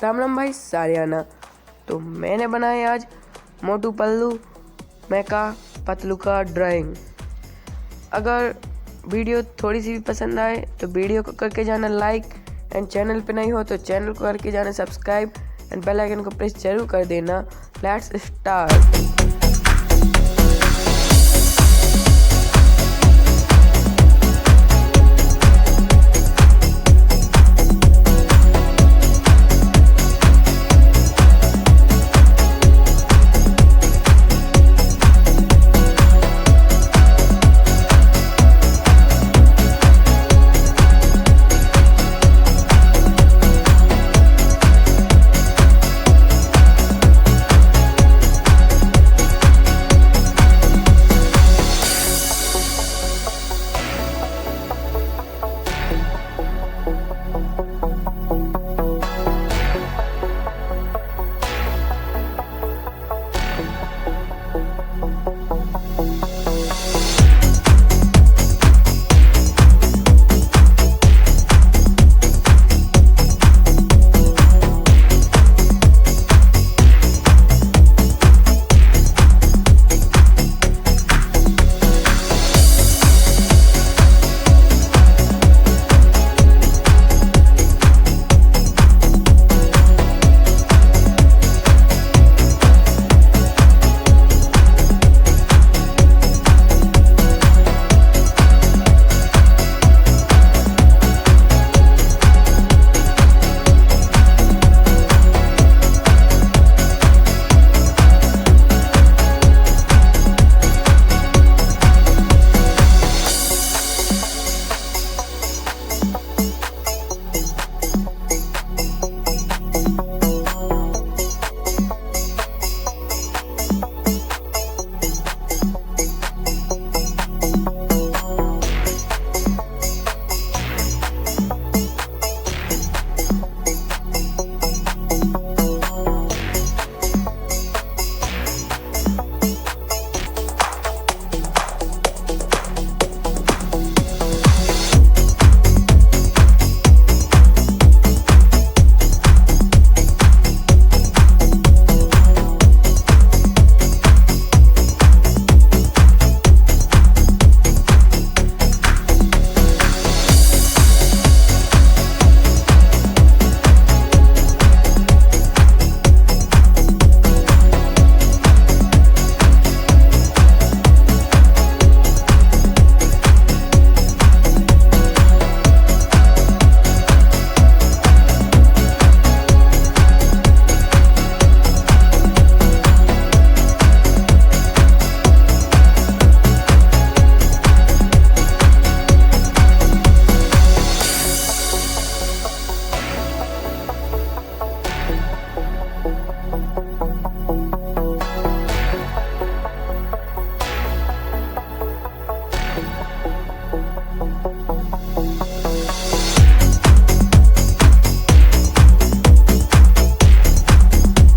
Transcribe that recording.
राम राम भाई सारियाना। तो मैंने बनाया आज मोटू पल्लू मैं का पतलू का ड्राइंग। अगर वीडियो थोड़ी सी भी पसंद आए तो वीडियो को करके जाना लाइक, एंड चैनल पे नहीं हो तो चैनल को करके जाना सब्सक्राइब, एंड बेल आइकन को प्रेस जरूर कर देना। Let's start.